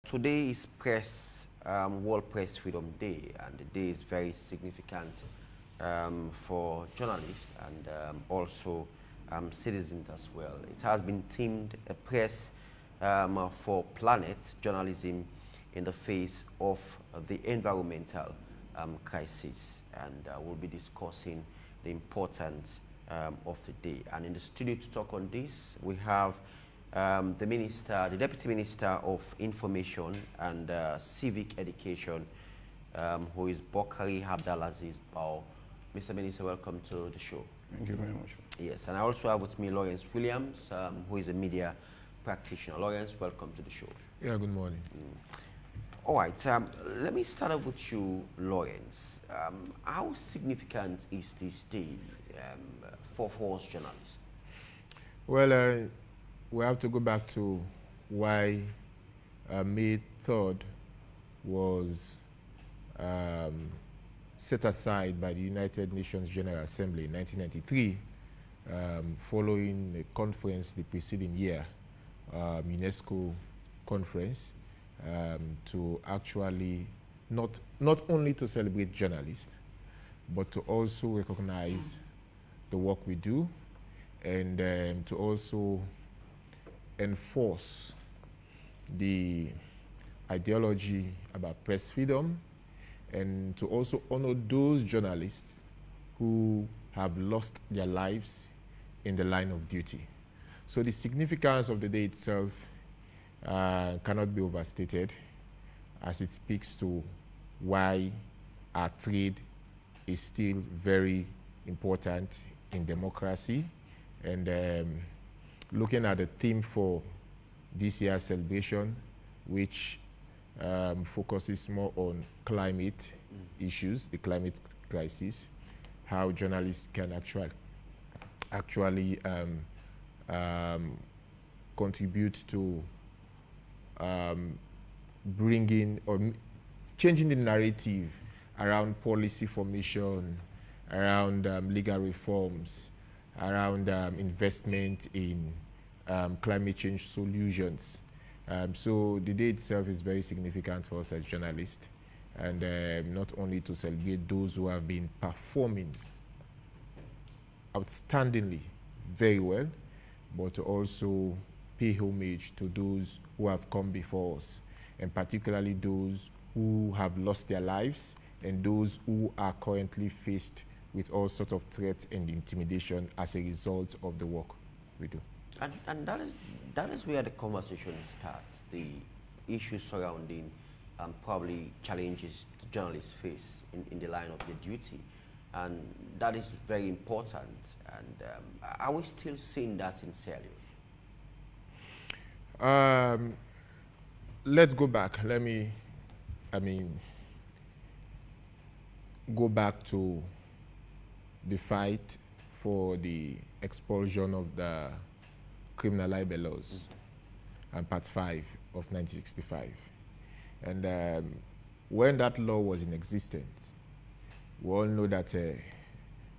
Today is World Press Freedom Day, and the day is very significant for journalists and also citizens as well. It has been themed a press for planet journalism in the face of the environmental crisis, and we'll be discussing the importance of the day. And in the studio to talk on this, we have the Deputy Minister of Information and Civic Education, who is Bockarie Abdul Aziz Bawoh. Mr. Minister, welcome to the show. Thank you very much. Yes, and I also have with me Lawrence Williams, who is a media practitioner. Lawrence, welcome to the show. Yeah, good morning. All right, let me start off with you, Lawrence. How significant is this day for us journalists? Well, we have to go back to why May 3rd was set aside by the United Nations General Assembly in 1993, following a conference the preceding year, UNESCO conference, to actually not only to celebrate journalists, but to also recognize the work we do, and to also enforce the ideology about press freedom, and to also honor those journalists who have lost their lives in the line of duty. So the significance of the day itself cannot be overstated, as it speaks to why our trade is still very important in democracy. And looking at the theme for this year's celebration, which focuses more on climate issues, the climate crisis, how journalists can actually contribute to bringing or changing the narrative around policy formation, around legal reforms, around investment in climate change solutions. So the day itself is very significant for us as journalists, and not only to celebrate those who have been performing outstandingly very well, but to also pay homage to those who have come before us, and particularly those who have lost their lives and those who are currently faced with all sorts of threats and intimidation as a result of the work we do. And that is where the conversation starts, the issues surrounding probably challenges the journalists face in the line of their duty. And that is very important. And are we still seeing that in Sierra Leone? Let's go back. Go back to the fight for the expulsion of the criminal libel laws and Part 5 of 1965. And when that law was in existence, we all know that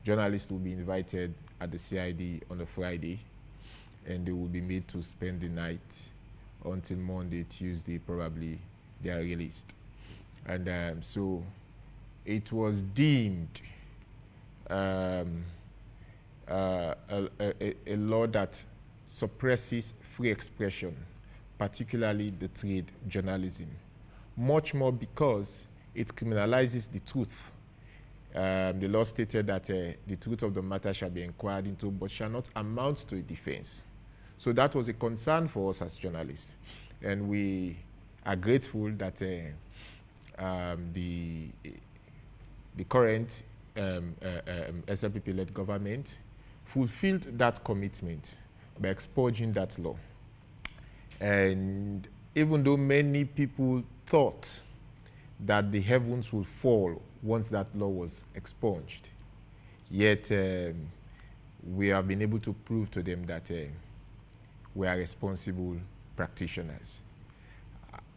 journalists will be invited at the CID on a Friday, and they will be made to spend the night until Monday, Tuesday, probably they are released. And so it was deemed a law that suppresses free expression, particularly the trade journalism, much more because it criminalizes the truth. The law stated that the truth of the matter shall be inquired into, but shall not amount to a defense. So that was a concern for us as journalists, and we are grateful that the current SLPP-led government fulfilled that commitment by expurging that law. And even though many people thought that the heavens would fall once that law was expunged, yet we have been able to prove to them that we are responsible practitioners.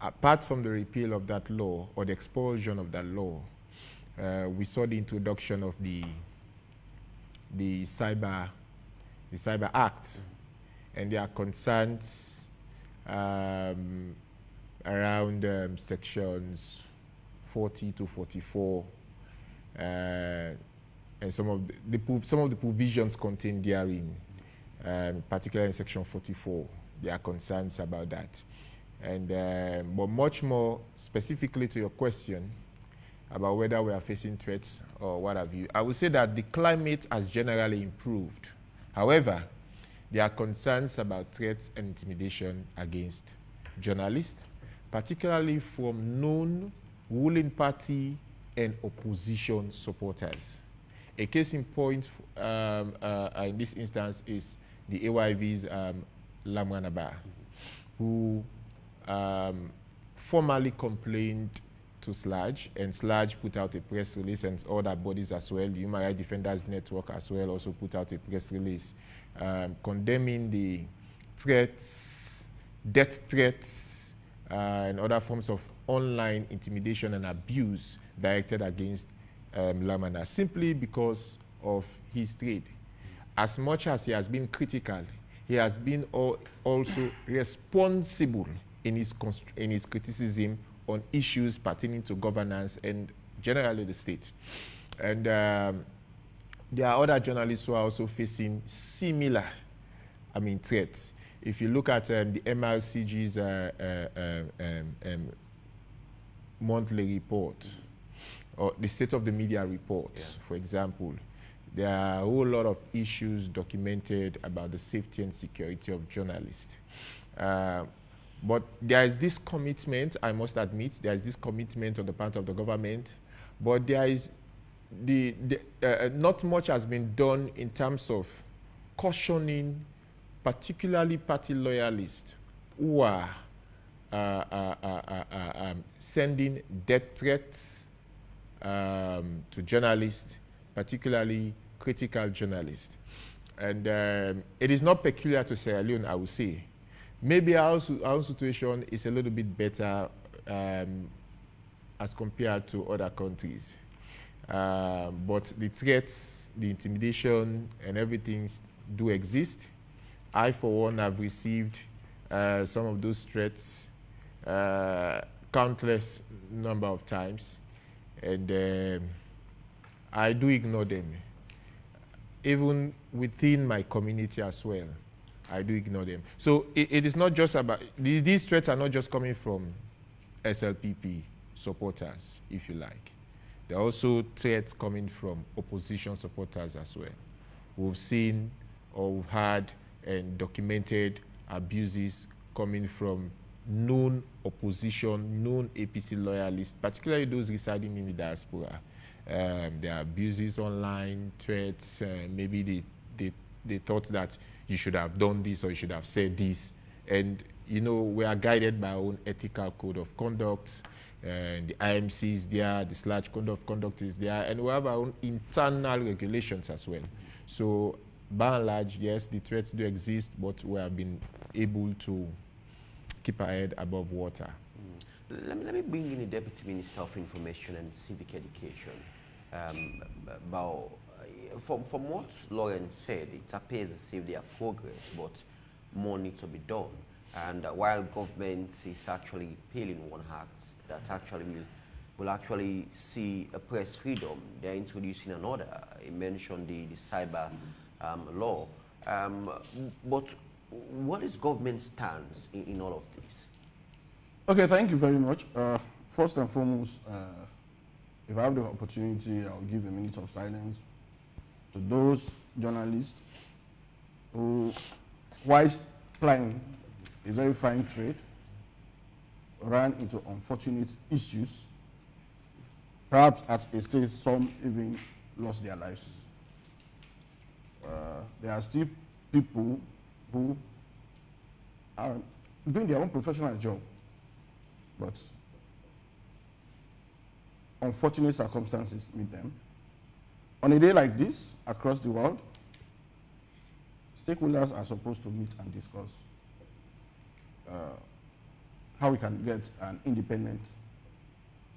Apart from the repeal of that law or the expulsion of that law, we saw the introduction of the Cyber Act, and there are concerns around sections 40 to 44, and some of the provisions contained therein, particularly in section 44. There are concerns about that. And but much more specifically to your question about whether we are facing threats or what have you, I would say that the climate has generally improved. However, there are concerns about threats and intimidation against journalists, particularly from known ruling party and opposition supporters. A case in point in this instance is the AYV's Lamranaba, who formally complained to SLAJ, and SLAJ put out a press release, and other bodies as well. The Human Rights Defenders Network as well also put out a press release condemning the threats, death threats, and other forms of online intimidation and abuse directed against Lamana, simply because of his trade. As much as he has been critical, he has been also responsible in his criticism on issues pertaining to governance and generally the state. And there are other journalists who are also facing similar, threats. If you look at the MRCG's monthly report, or the State of the Media reports, for example, there are a whole lot of issues documented about the safety and security of journalists. But there is this commitment, I must admit, there is this commitment on the part of the government, but there is not much has been done in terms of cautioning, particularly party loyalists who are sending death threats to journalists, particularly critical journalists. And it is not peculiar to Sierra Leone, I would say. Maybe our situation is a little bit better as compared to other countries. But the threats, the intimidation, and everything do exist. I, for one, have received some of those threats countless number of times, and I do ignore them. Even within my community as well, I do ignore them. So it is not just about, these threats are not just coming from SLPP supporters, if you like. There are also threats coming from opposition supporters as well. We've seen or we've had and documented abuses coming from known opposition, known APC loyalists, particularly those residing in the diaspora. There are abuses online, threats, maybe they thought that you should have done this or you should have said this. And, we are guided by our own ethical code of conduct. And the IMC is there, the SLAJ code of conduct is there, and we have our own internal regulations as well. So, by and large, yes, the threats do exist, but we have been able to keep our head above water. Let me bring in the Deputy Minister of Information and Civic Education. From what Lauren said, it appears as if there are progress, but more needs to be done. And while government is actually peeling one act that actually will actually see a press freedom, they're introducing another. He mentioned the cyber law. But what is government's stance in all of this? Okay, thank you very much. First and foremost, if I have the opportunity, I'll give a minute of silence to those journalists who, whilst plying a very fine trade, ran into unfortunate issues. Perhaps at a stage, some even lost their lives. There are still people who are doing their own professional job, but unfortunate circumstances meet them. On a day like this, across the world, stakeholders are supposed to meet and discuss how we can get an independent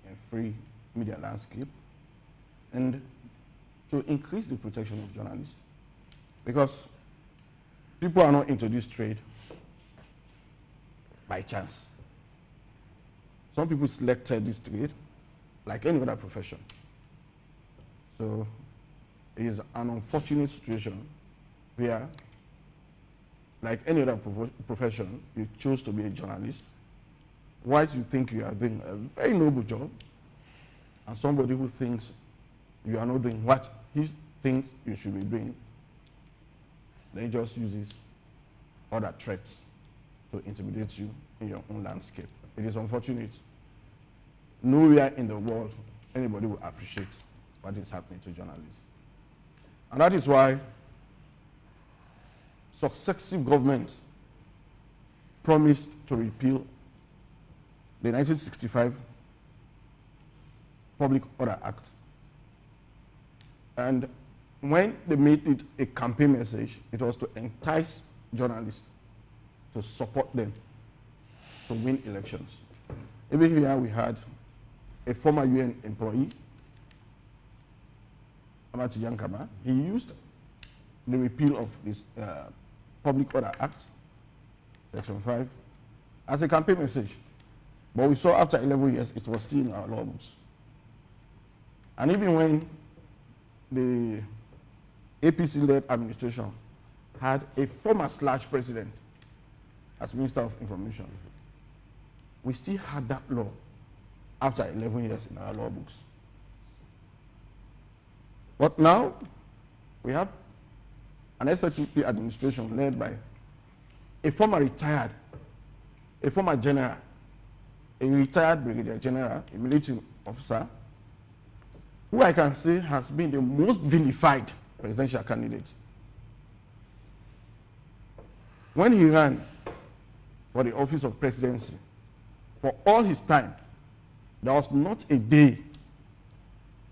and free media landscape, and to increase the protection of journalists, because people are not into this trade by chance. some people selected this trade like any other profession. So it is an unfortunate situation where, like any other profession, you chose to be a journalist, whilst you think you are doing a very noble job, and somebody who thinks you are not doing what he thinks you should be doing, then he just uses other threats to intimidate you in your own landscape. It is unfortunate. Nowhere in the world anybody will appreciate what is happening to journalists. And that is why successive governments promised to repeal the 1965 Public Order Act. And when they made it a campaign message, it was to entice journalists to support them to win elections. Even here we had a former UN employee, Amati Yankama. He used the repeal of this Public Order Act, Section 5, as a campaign message. But we saw after 11 years, it was still in our law books. And even when the APC-led administration had a former /president as Minister of Information, we still had that law after 11 years in our law books. But now, we have an SLPP administration led by a former retired, a former general, a retired brigadier general, a military officer, who I can say has been the most vilified presidential candidate. When he ran for the office of presidency, for all his time, there was not a day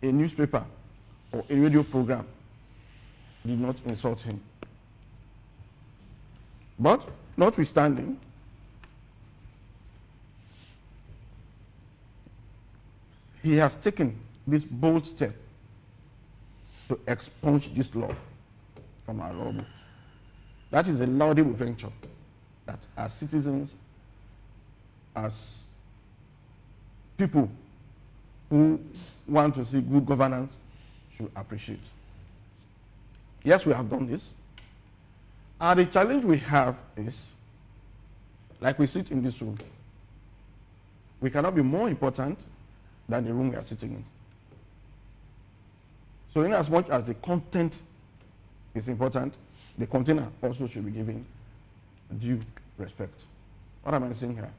a newspaper or a radio program did not insult him. But notwithstanding, he has taken this bold step to expunge this law from our law books. That is a laudable venture that as citizens, as people who want to see good governance, should appreciate. Yes, we have done this. And the challenge we have is, like we sit in this room, we cannot be more important than the room we are sitting in. So in as much as the content is important, the container also should be given due respect. What am I saying here?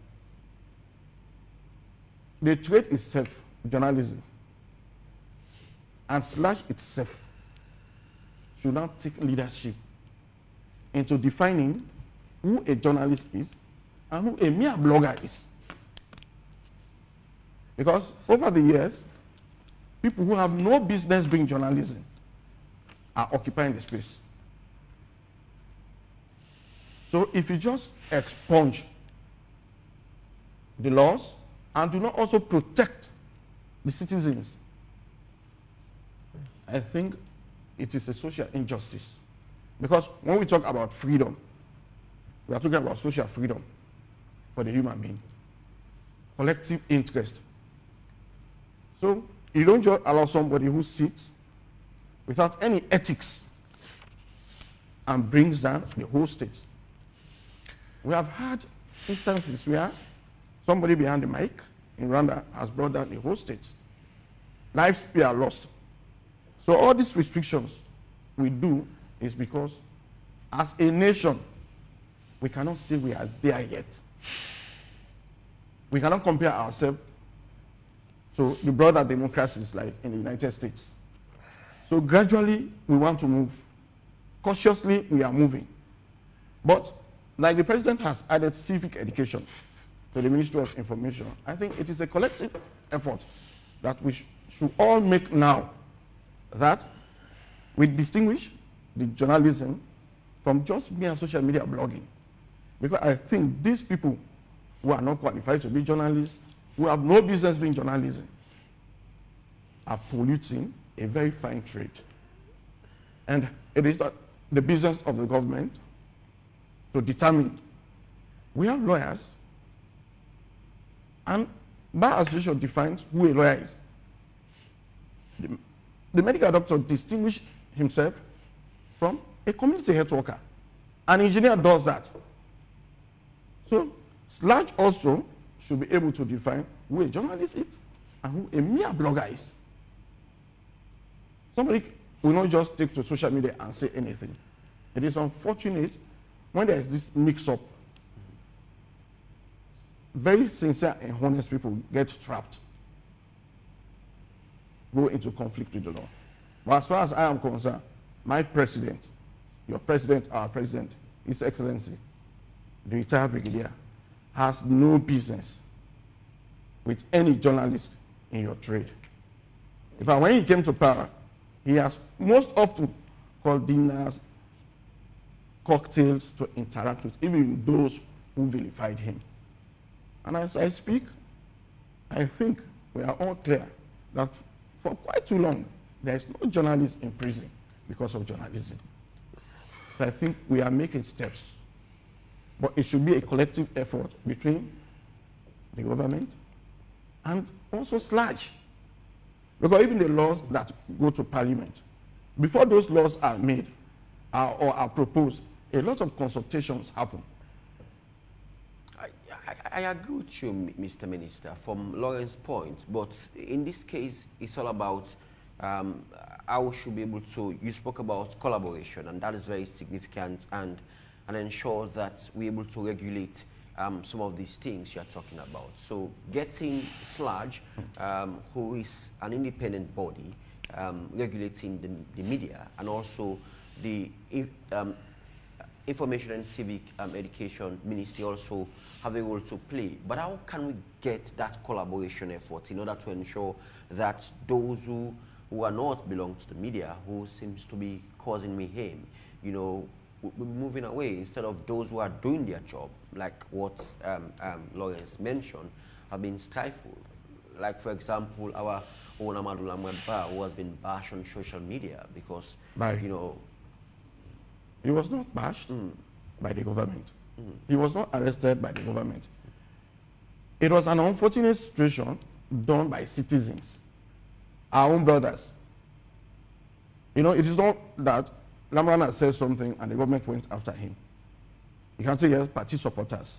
The trade itself, journalism, and slash itself should now take leadership into defining who a journalist is and who a mere blogger is. Because over the years, people who have no business doing journalism are occupying the space. So if you just expunge the laws and do not also protect the citizens, I think it is a social injustice. Because when we talk about freedom, we are talking about social freedom for the human being, collective interest. So you don't just allow somebody who sits without any ethics and brings down the whole state. We have had instances where somebody behind the mic in Rwanda has brought down the whole state. Lives are lost. So all these restrictions we do is because as a nation, we cannot say we are there yet. We cannot compare ourselves to the broader democracies like in the United States. So gradually, we want to move. Cautiously, we are moving. But like the president has added civic education to the Ministry of Information, I think it is a collective effort that we should all make now, that we distinguish the journalism from just mere social media blogging. Because I think these people who are not qualified to be journalists, who have no business doing journalism, are polluting a very fine trade. And it is not the business of the government to determine. We have lawyers, and Bar Association defines who a lawyer is. The medical doctor distinguishes himself from a community health worker. An engineer does that. So, SLAJ also should be able to define who a journalist is and who a mere blogger is. Somebody will not just take to social media and say anything. It is unfortunate when there is this mix-up. Very sincere and honest people get trapped, go into conflict with the law. But as far as I am concerned, my president, your president, our president, His Excellency, the retired brigadier, has no business with any journalist in your trade. In fact, when he came to power, he has most often called dinners, cocktails to interact with even those who vilified him. And as I speak, I think we are all clear that for quite too long, there is no journalist in prison because of journalism. So I think we are making steps. But it should be a collective effort between the government and also SLAJ. Because even the laws that go to Parliament, before those laws are made or are proposed, a lot of consultations happen. I agree with you, Mr. Minister, from Lawrence's point, but in this case, it's all about how we should be able to, you spoke about collaboration, and that is very significant, and ensure that we're able to regulate some of these things you're talking about. So getting SLAJ, who is an independent body, regulating the media, and also the Information and Civic Education Ministry also have a role to play. But how can we get that collaboration effort in order to ensure that those who are not belong to the media, who seems to be causing mayhem, you know, we're moving away, instead of those who are doing their job, like what Lawrence mentioned, have been stifled. Like, for example, our own Amadou Lamweba, who has been bashed on social media because, you know, he was not bashed by the government. He was not arrested by the government. It was an unfortunate situation done by citizens, our own brothers. You know, it is not that Lamrana said something and the government went after him. You can say, yes, party supporters,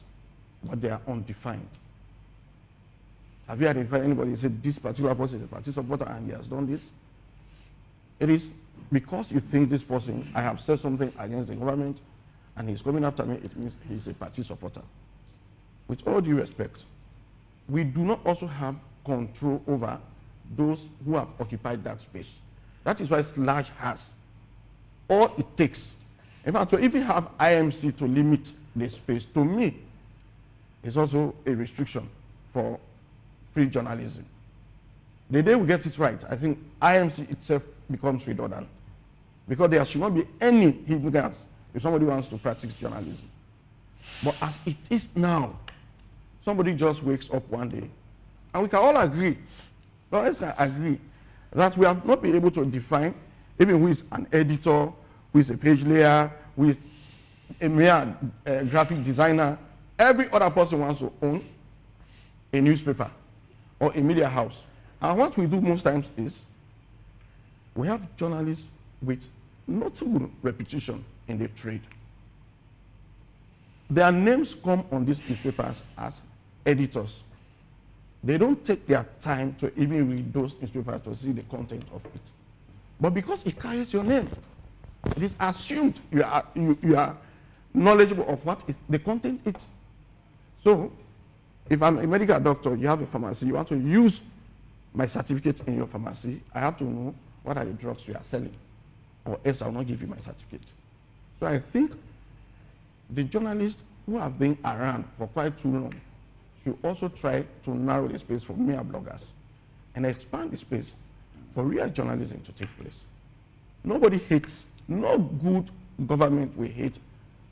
but they are undefined. Have you identified anybody who said this particular person is a party supporter and he has done this? It is because you think this person, I have said something against the government and he's coming after me, it means he's a party supporter. With all due respect, we do not also have control over those who have occupied that space. That is why SLAJ has all it takes. In fact, to even have IMC to limit the space, to me, is also a restriction for free journalism. The day we get it right, I think IMC itself becomes redundant, because there should not be any hindrance if somebody wants to practice journalism. But as it is now, somebody just wakes up one day, and we can all agree, Lawrence can agree, that we have not been able to define even who is an editor, who is a page layer, who is a mere graphic designer. Every other person wants to own a newspaper or a media house. And what we do most times is we have journalists with notable reputation in the trade. Their names come on these newspapers as editors. They don't take their time to even read those newspapers to see the content of it. But because it carries your name, it is assumed you are knowledgeable of what the content is. So, if I'm a medical doctor, you have a pharmacy, you want to use my certificate in your pharmacy, I have to know what are the drugs you are selling, or else I will not give you my certificate. So I think the journalists who have been around for quite too long should also try to narrow the space for mere bloggers and expand the space for real journalism to take place. Nobody hates, no good government will hate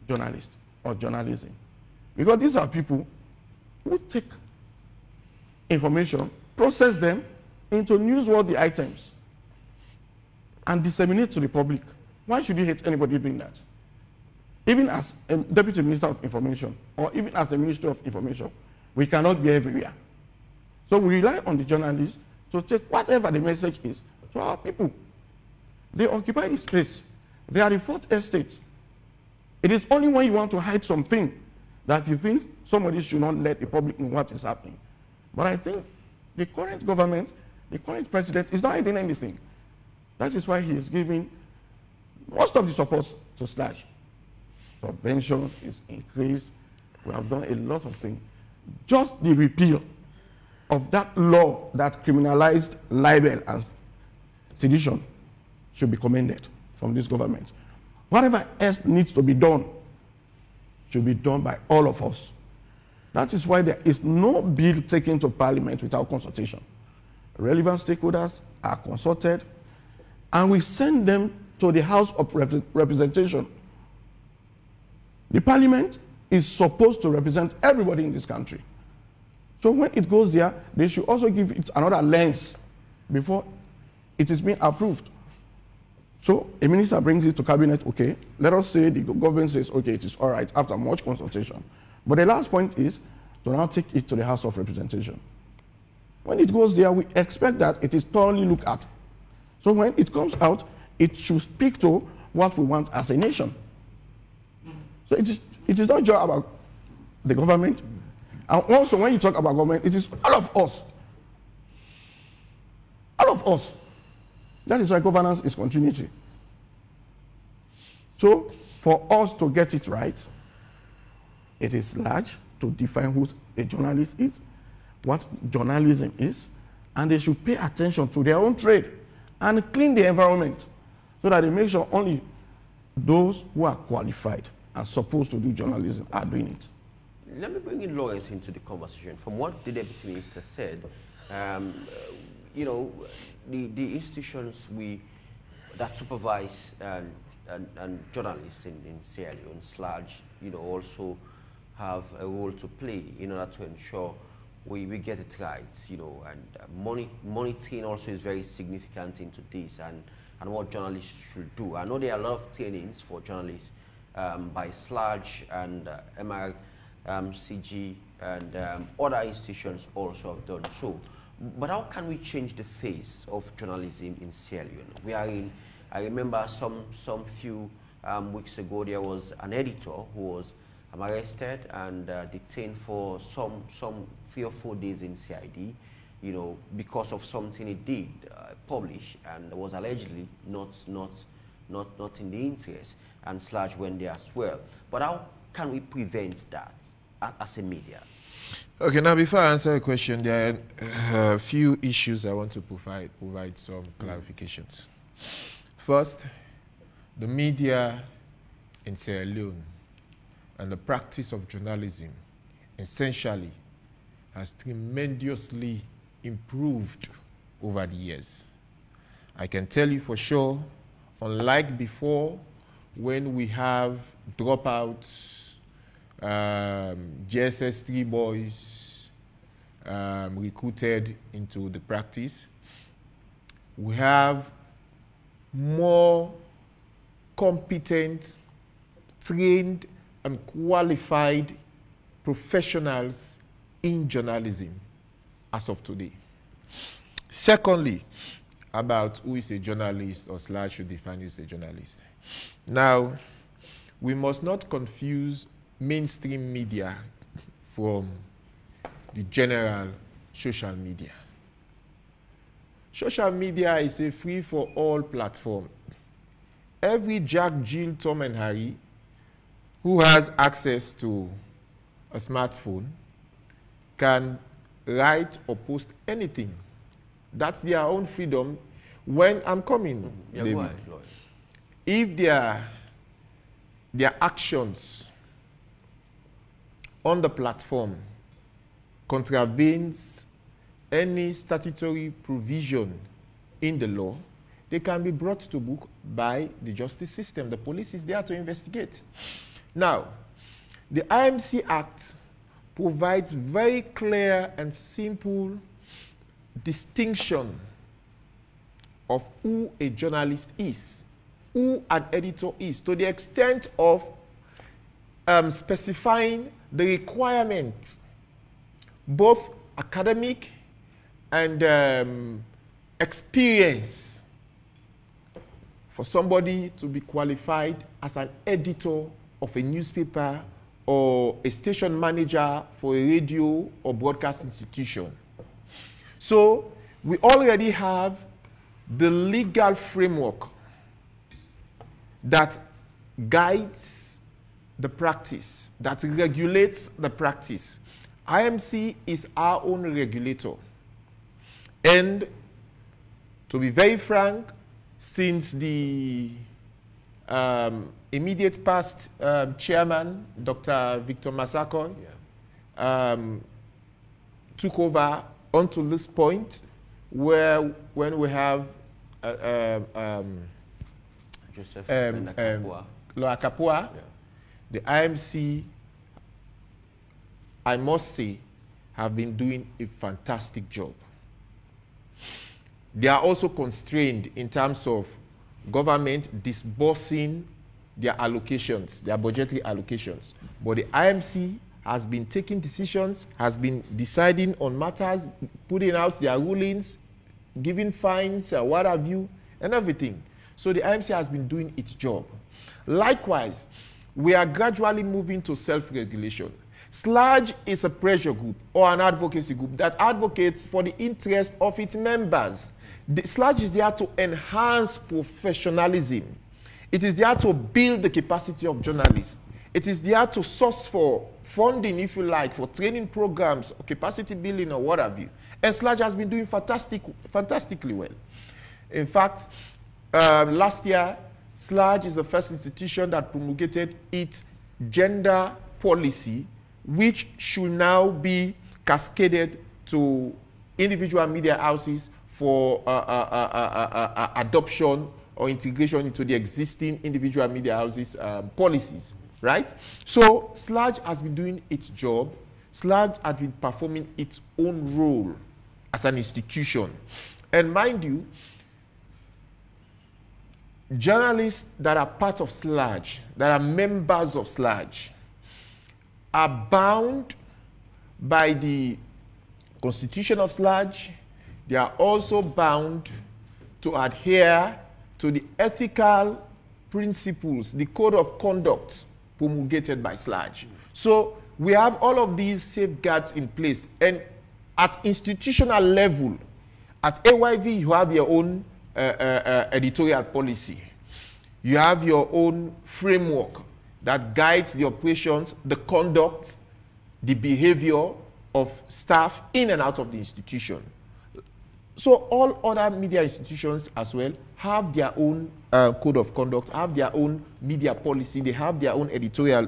journalists or journalism, because these are people who take information, process them into newsworthy items, and disseminate to the public. Why should you hate anybody doing that? Even as a Deputy Minister of Information, or even as the Minister of Information, we cannot be everywhere. So we rely on the journalists to take whatever the message is to our people. They occupy the space. They are the fourth estate. It is only when you want to hide something that you think somebody should not let the public know what is happening. But I think the current government, the current president is not hiding anything. That is why he is giving most of the support to Slash. Subvention is increased. We have done a lot of things. Just the repeal of that law that criminalized libel and sedition should be commended from this government. Whatever else needs to be done should be done by all of us. That is why there is no bill taken to Parliament without consultation. Relevant stakeholders are consulted, and we send them to the House of Representation. The Parliament is supposed to represent everybody in this country. So when it goes there, they should also give it another lens before it is being approved. So a minister brings it to cabinet, okay. Let us say the government says, okay, it is all right after much consultation. But the last point is to now take it to the House of Representation. When it goes there, we expect that it is thoroughly looked at. So when it comes out, it should speak to what we want as a nation. So it is not just about the government. And also when you talk about government, it is all of us. All of us. That is why governance is continuity. So for us to get it right, it is large to define who a journalist is, what journalism is, and they should pay attention to their own trade and clean the environment so that they make sure only those who are qualified and supposed to do journalism are doing it. Let me bring in Lawrence into the conversation. From what the Deputy Minister said, you know, the institutions that supervise and journalists in Sierra Leone, SLAJ, you know, also have a role to play in order to ensure we get it right, you know, and monitoring also is very significant into this and what journalists should do. I know there are a lot of trainings for journalists by SLAJ and MRCG and other institutions also have done so. But how can we change the face of journalism in Sierra Leone? I remember some few weeks ago there was an editor who was arrested and detained for some 3 or 4 days in CID, you know, because of something he did publish and was allegedly not in the interest, and SLAJ went there as well. But how can we prevent that as a media? Okay, now before I answer the question, there are a few issues I want to provide some clarifications. First, the media in Sierra Leone and the practice of journalism essentially has tremendously improved over the years. I can tell you for sure, unlike before, when we have dropouts, JSS3 boys recruited into the practice, we have more competent, trained, and qualified professionals in journalism as of today. Secondly, about who is a journalist, or SLAJ should define who is a journalist. Now, we must not confuse mainstream media from the general social media. Social media is a free-for-all platform. Every Jack, Jill, Tom, and Harry who has access to a smartphone can write or post anything. That's their own freedom. When I'm coming, yeah, David, if their actions on the platform contravenes any statutory provision in the law, they can be brought to book by the justice system. The police is there to investigate. Now, the IMC Act provides very clear and simple distinction of who a journalist is, who an editor is, to the extent of specifying the requirements, both academic and experience for somebody to be qualified as an editor of a newspaper or a station manager for a radio or broadcast institution. So we already have the legal framework that guides the practice, that regulates the practice. IMC is our own regulator. And to be very frank, since the immediate past chairman, Dr. Victor Masako, took over onto this point where when we have Joseph Loa Kapua, the IMC, I must say, have been doing a fantastic job. They are also constrained in terms of government disbursing their allocations, their budgetary allocations. But the IMC has been taking decisions, has been deciding on matters, putting out their rulings, giving fines, what have you, and everything. So the IMC has been doing its job. Likewise, we are gradually moving to self-regulation. SLAG is a pressure group or an advocacy group that advocates for the interest of its members. The SLAG is there to enhance professionalism. It is there to build the capacity of journalists. It is there to source for funding, if you like, for training programs, or capacity building, or what have you. And SLAG has been doing fantastically well. In fact, last year, SLAG is the first institution that promulgated its gender policy, which should now be cascaded to individual media houses for adoption or integration into the existing individual media houses policies, right? So SLAG has been doing its job. SLAG has been performing its own role as an institution. And mind you, journalists that are part of SLAG, that are members of SLAG, are bound by the constitution of SLAG. They are also bound to adhere to the ethical principles, the code of conduct promulgated by SLAG. So we have all of these safeguards in place. And at institutional level, at AYV, you have your own editorial policy. You have your own framework that guides the operations, the conduct, the behavior of staff in and out of the institution. So all other media institutions as well have their own code of conduct, have their own media policy, they have their own editorial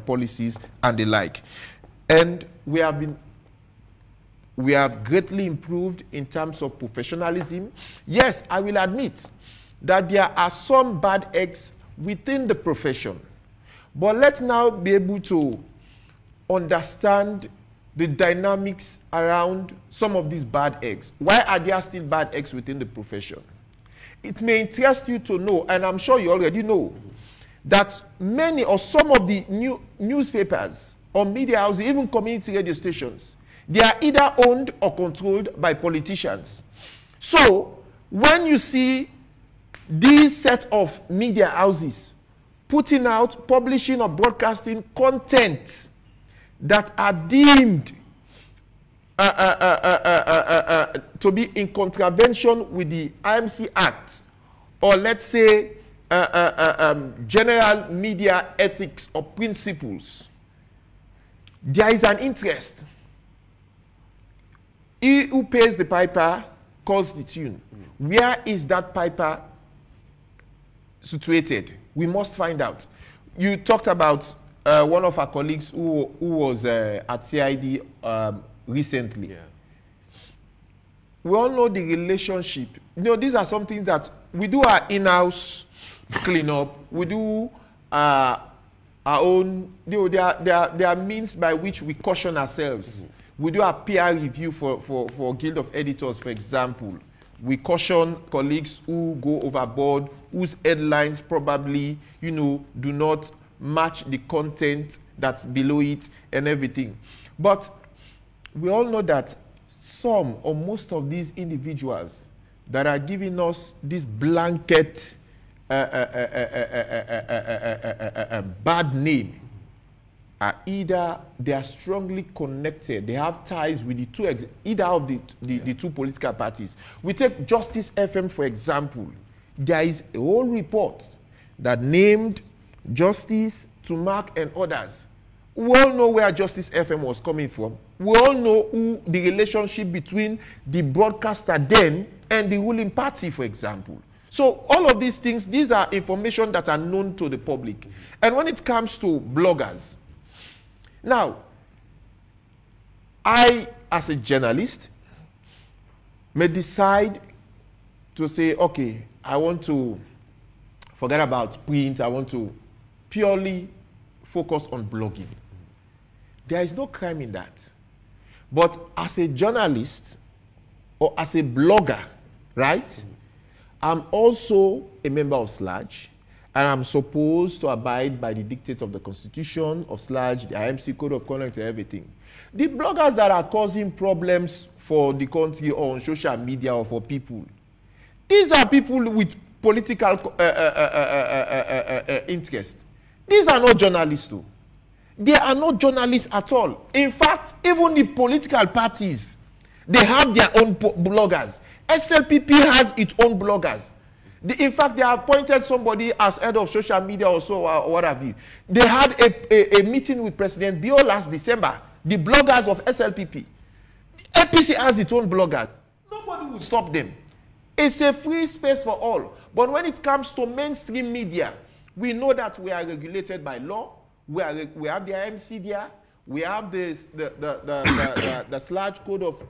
policies and the like. And we have greatly improved in terms of professionalism. Yes, I will admit that there are some bad eggs within the profession. But let's now be able to understand the dynamics around some of these bad eggs. Why are there still bad eggs within the profession? It may interest you to know, and I'm sure you already know, that many or some of the newspapers or media houses, even community radio stations, they are either owned or controlled by politicians. So when you see these set of media houses putting out, publishing or broadcasting content that are deemed to be in contravention with the IMC Act, or let's say general media ethics or principles, there is an interest. He who pays the piper calls the tune. Where is that piper situated? We must find out. You talked about one of our colleagues who was at CID recently. Yeah. We all know the relationship. You know, these are something that we do our in-house cleanup. We do our own. You know, there are means by which we caution ourselves. We do a peer review for Guild of Editors, for example. We caution colleagues who go overboard, whose headlines probably, you know, do not match the content that's below it and everything. But we all know that some or most of these individuals that are giving us this blanket bad name are either they are strongly connected, they have ties with the two, either of the two political parties. We take Justice FM, for example. There is a whole report that named Justice, Tumac, and others. We all know where Justice FM was coming from. We all know who the relationship between the broadcaster then and the ruling party, for example. So all of these things, these are information that are known to the public. And when it comes to bloggers, now, I, as a journalist, may decide to say, okay, I want to forget about print, I want to purely focus on blogging. There is no crime in that. But as a journalist or as a blogger, right, I'm also a member of SLAJ, and I'm supposed to abide by the dictates of the Constitution of SLAJ, the IMC Code of Conduct, and everything. The bloggers that are causing problems for the country or on social media or for people, these are people with political interest. These are not journalists, too. They are not journalists at all. In fact, even the political parties, they have their own bloggers. SLPP has its own bloggers. In fact, they appointed somebody as head of social media or so, or what have you. They had a meeting with President Bawoh last December, the bloggers of SLPP. APC has its own bloggers. Nobody will stop them. It's a free space for all. But when it comes to mainstream media, we know that we are regulated by law. We have the IMC there. We have the SLAJ Code of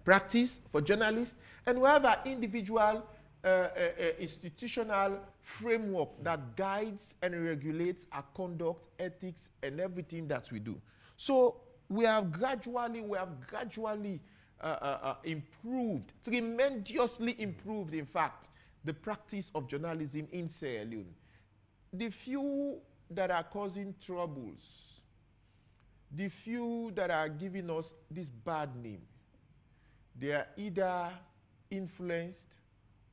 Practice for journalists. And we have an individual institutional framework that guides and regulates our conduct, ethics, and everything that we do. So we have gradually improved, tremendously improved, in fact, the practice of journalism in Sierra Leone. The few that are causing troubles, the few that are giving us this bad name, they are either influenced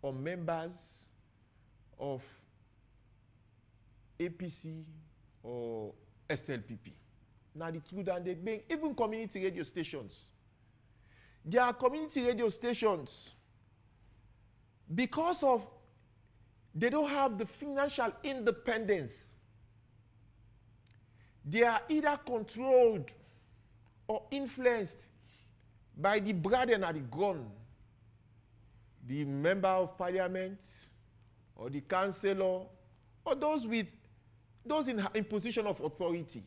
or members of APC or SLPP. Now the truth, and they bring even community radio stations. There are community radio stations because of they don't have the financial independence. They are either controlled or influenced by the brand and the gun. The member of parliament or the councillor or those in position of authority,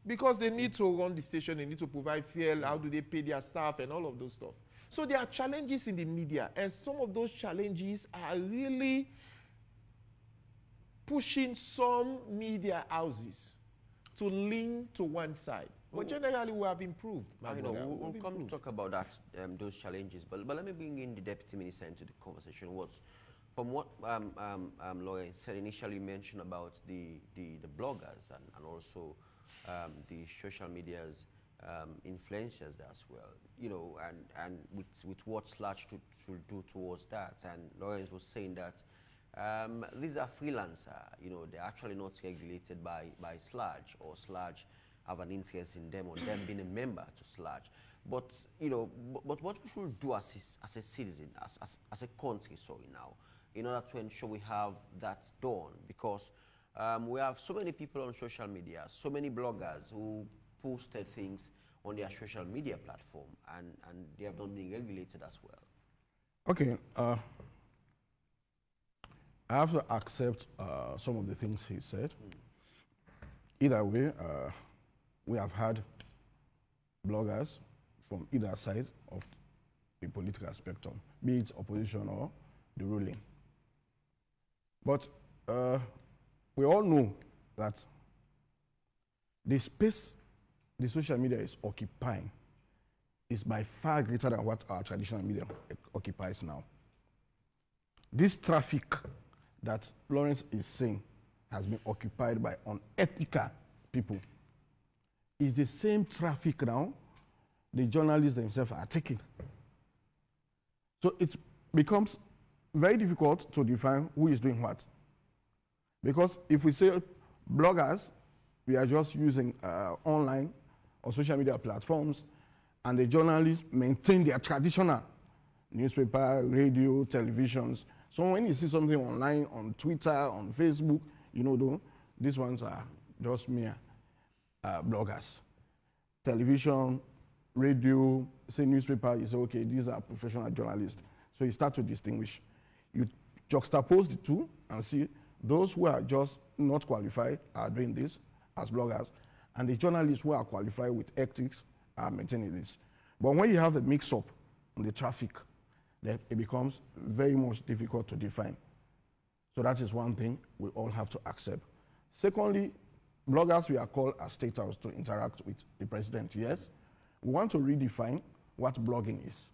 because they need to run the station, they need to provide fuel, how do they pay their staff and all of those stuff. So there are challenges in the media, and some of those challenges are really pushing some media houses to lean to one side. But generally, we have improved. We'll come to talk about that, those challenges. But let me bring in the Deputy Minister into the conversation. From what Lauren said initially, mentioned about the bloggers and also the social media's influencers as well. You know, and with what SLAJ should do towards that. And Lawrence was saying that these are freelancers. You know, they're actually not regulated by SLAJ, or SLAJ have an interest in them or them being a member to SLAJ. But you know, but what we should do as a citizen, as a country, sorry, now, in order to ensure we have that done, because we have so many people on social media, so many bloggers who posted things on their social media platform, and they have not been regulated as well. Okay, I have to accept some of the things he said. Either way, we have had bloggers from either side of the political spectrum, be it opposition or the ruling. But we all know that the space the social media is occupying is by far greater than what our traditional media occupies now. This traffic that Lawrence is saying has been occupied by unethical people is the same traffic now the journalists themselves are taking. So it becomes very difficult to define who is doing what. Because if we say bloggers, we are just using online or social media platforms, and the journalists maintain their traditional newspaper, radio, televisions. So when you see something online, on Twitter, on Facebook, you know, these ones are just mere bloggers. Television, radio, say newspaper, you say, okay, these are professional journalists. So you start to distinguish. You juxtapose the two and see those who are just not qualified are doing this as bloggers, and the journalists who are qualified with ethics are maintaining this. But when you have a mix-up on the traffic, then it becomes very much difficult to define. So that is one thing we all have to accept. Secondly, bloggers, we are called as state house to interact with the president. Yes, we want to redefine what blogging is.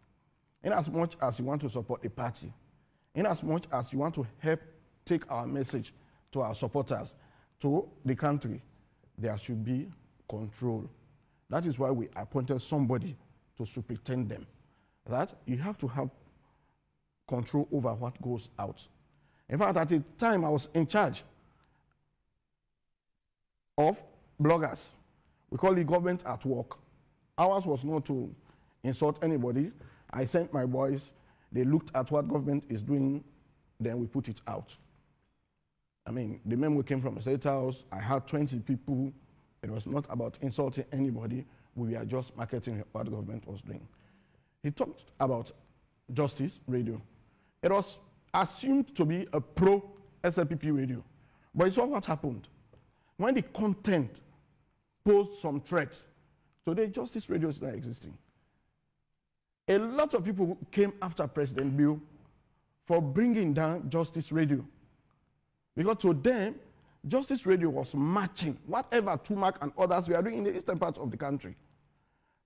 In as much as you want to support a party, in as much as you want to help take our message to our supporters, to the country, there should be control. That is why we appointed somebody to superintend them. That you have to have control over what goes out. In fact, at the time I was in charge of bloggers. We call it government at work. Ours was not to insult anybody. I sent my boys, they looked at what government is doing, then we put it out. I mean, the memo came from the State House. I had 20 people. It was not about insulting anybody. We were just marketing what the government was doing. He talked about Justice Radio. It was assumed to be a pro-SLPP radio. But it's not what happened. When the content posed some threats, today Justice Radio is not existing. A lot of people came after President Bill for bringing down Justice Radio. Because to them, Justice Radio was matching whatever Tumac and others were doing in the eastern parts of the country.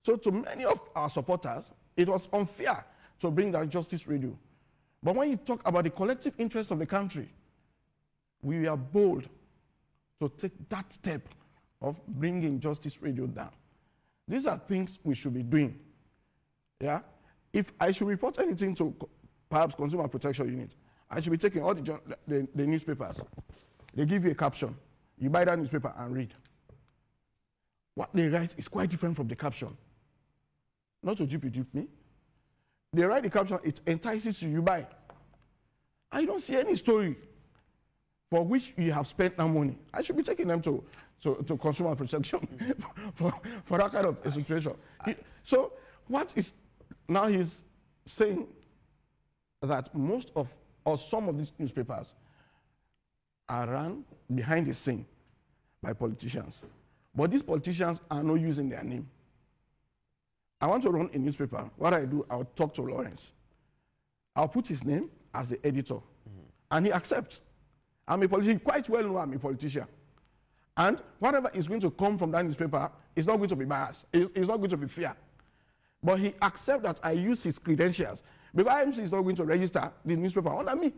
So to many of our supporters, it was unfair to bring down Justice Radio. But when you talk about the collective interest of the country, we are bold to take that step of bringing Justice Radio down. These are things we should be doing. Yeah? If I should report anything to perhaps Consumer Protection Unit, I should be taking all the newspapers. They give you a caption. You buy that newspaper and read. What they write is quite different from the caption. Not to dupe me. They write the caption, it entices you, you buy. I don't see any story for which you have spent that money. I should be taking them to Consumer Protection for that kind of a situation. So what is, now he's saying that most of, or some of these newspapers are run behind the scene by politicians. But these politicians are not using their name. I want to run a newspaper. What I do, I'll talk to Lawrence. I'll put his name as the editor. And he accepts. I'm a politician, quite well know I'm a politician. And whatever is going to come from that newspaper is not going to be biased. It's not going to be fair. But he accepts that I use his credentials. Because IMC is not going to register the newspaper under me.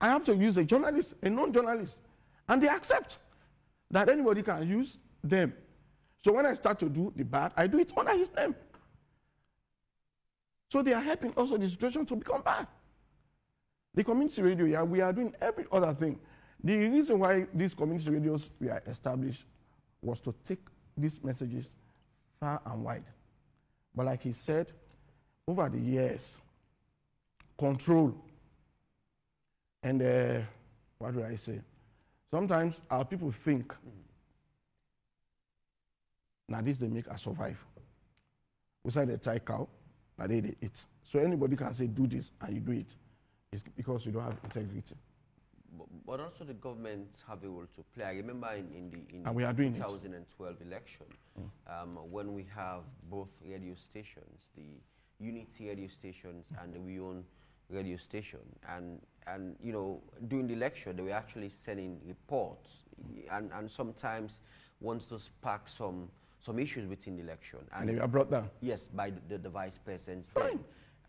I have to use a journalist, a non-journalist. And they accept that anybody can use them. So when I start to do the bad, I do it under his name. So they are helping also the situation to become bad. The community radio, yeah, we are doing every other thing. The reason why these community radios were established was to take these messages far and wide. But like he said, over the years, control, and what do I say? Sometimes our people think, now this they make us survive. We say they tie cow, now they eat. So anybody can say do this and you do it. It's because you don't have integrity. But also the governments have a role to play. I remember in the we are doing 2012 election, when we have both radio stations, the Unity radio stations and the We Own radio station, and you know, during the election they were actually sending reports and sometimes wants to spark some issues within the election. And they were brought down? Yes, by the vice president then.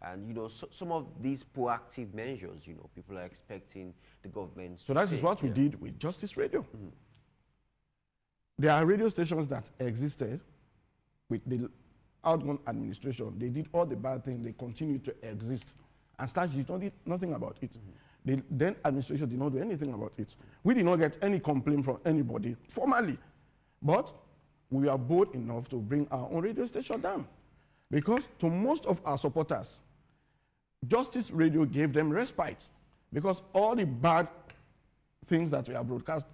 And you know, some of these proactive measures, you know, people are expecting the government. So that is what we did with Justice Radio. There are radio stations that existed with the outgone administration, they did all the bad things, they continue to exist. And Starch did nothing about it. The then administration did not do anything about it. We did not get any complaint from anybody formally. But we are bold enough to bring our own radio station down. Because to most of our supporters, Justice Radio gave them respite. Because all the bad things that we are broadcast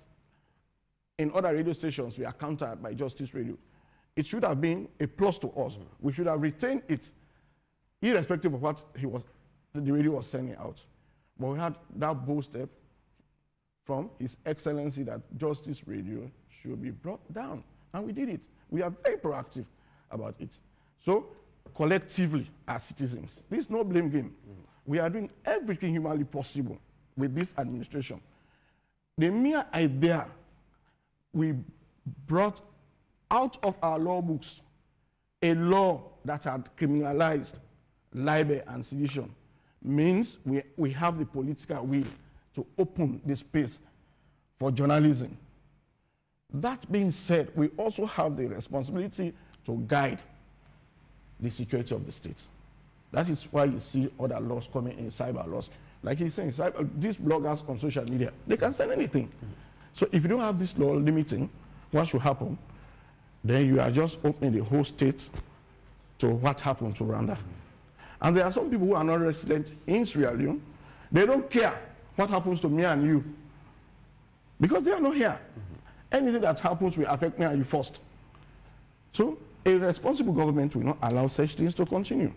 in other radio stations, we are countered by Justice Radio. It should have been a plus to us. We should have retained it, irrespective of what the radio was sending out. But we had that bold step from His Excellency that Justice Radio should be brought down. And we did it. We are very proactive about it. So, collectively, as citizens, this is no blame game. We are doing everything humanly possible with this administration. The mere idea we brought out of our law books a law that had criminalized libel and sedition means we have the political will to open the space for journalism. That being said, we also have the responsibility to guide the security of the state. That is why you see other laws coming in, cyber laws. Like he's saying, these bloggers on social media, they can send anything. So if you don't have this law limiting what should happen, then you are just opening the whole state to what happened to Rwanda. And there are some people who are not resident in Sierra Leone. They don't care what happens to me and you, because they are not here. Anything that happens will affect me and you first. So a responsible government will not allow such things to continue.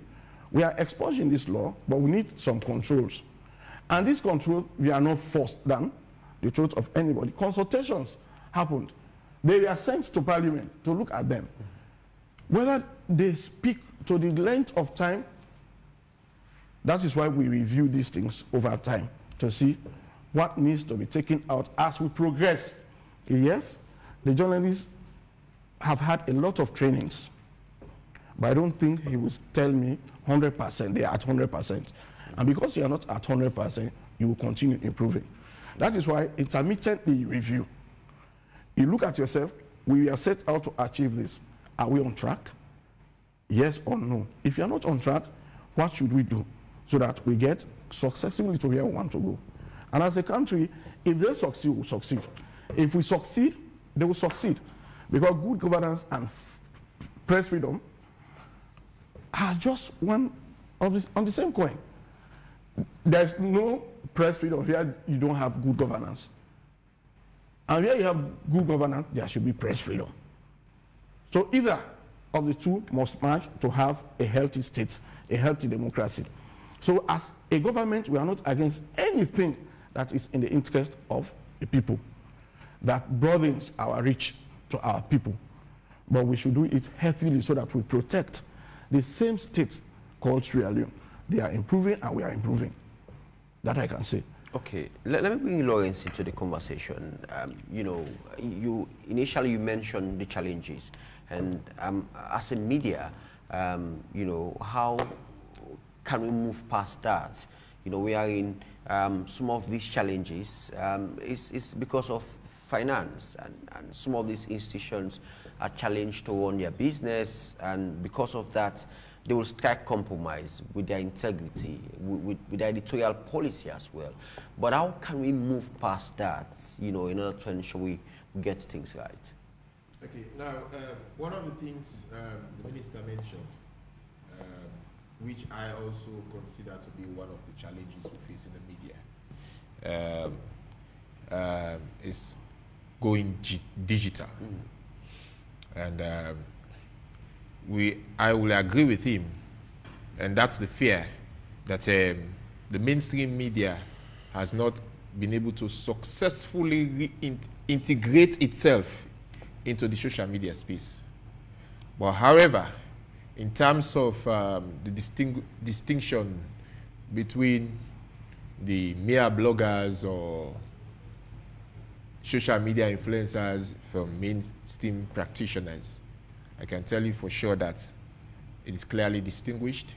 We are expunging this law, but we need some controls. And these controls, we are not forced down the throat of anybody. Consultations happened. They were sent to Parliament to look at them. Whether they speak to the length of time, that is why we review these things over time to see what needs to be taken out as we progress. Yes, the journalists have had a lot of trainings, but I don't think he will tell me 100%, they are at 100%. And because you are not at 100%, you will continue improving. That is why intermittently review. You look at yourself, we are set out to achieve this. Are we on track? Yes or no? If you are not on track, what should we do so that we get successfully to where we want to go? And as a country, if they succeed, we'll succeed. If we succeed, they will succeed. Because good governance and press freedom are just one of this, on the same coin. There's no press freedom where you don't have good governance. And where you have good governance, there should be press freedom. So either of the two must match to have a healthy state, a healthy democracy. So as a government, we are not against anything that is in the interest of the people, that broadens our reach to our people. But we should do it healthily so that we protect the same state called Sierra Leone. They are improving and we are improving. That I can say. Okay, let me bring Lawrence into the conversation. You know, initially you mentioned the challenges, and as a media, you know, how can we move past that? You know, we are in some of these challenges is because of finance, and some of these institutions are challenged to run their business, and because of that, they will strike compromise with their integrity, with their editorial policy as well. But how can we move past that, you know, in order to ensure we get things right? Okay, now, one of the things the minister mentioned, which I also consider to be one of the challenges we face in the media, is going digital. And I will agree with him, and that's the fear that the mainstream media has not been able to successfully integrate itself into the social media space. But however, in terms of the distinction between the mere bloggers or social media influencers from mainstream practitioners, I can tell you for sure that it is clearly distinguished.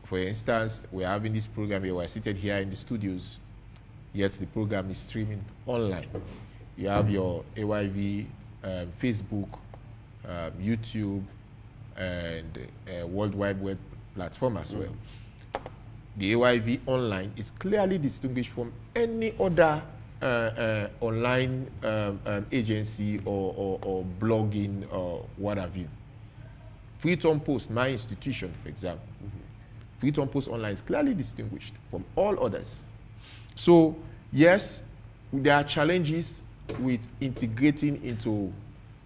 For instance, we're having this program here, we're seated here in the studios, yet the program is streaming online. You have your AYV, Facebook, YouTube, and World Wide Web platform as well. The AYV online is clearly distinguished from any other online agency or blogging or what have you. Freedom Post, my institution, for example, Freedom Post online is clearly distinguished from all others. So, yes, there are challenges with integrating into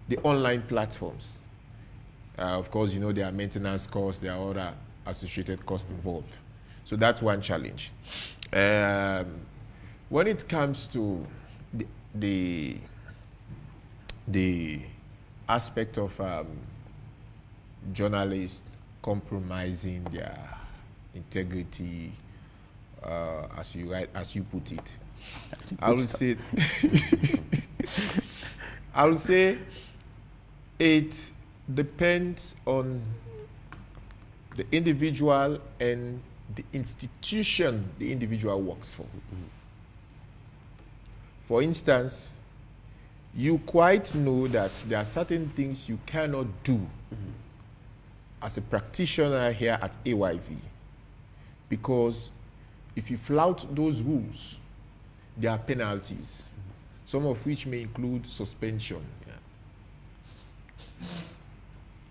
the online platforms. Of course, you know, there are maintenance costs, there are other associated costs involved. So that's one challenge. When it comes to the aspect of journalists compromising their integrity, as you put it, I would say it depends on the individual and the institution the individual works for. For instance, you quite know that there are certain things you cannot do as a practitioner here at AYV, because if you flout those rules, there are penalties, some of which may include suspension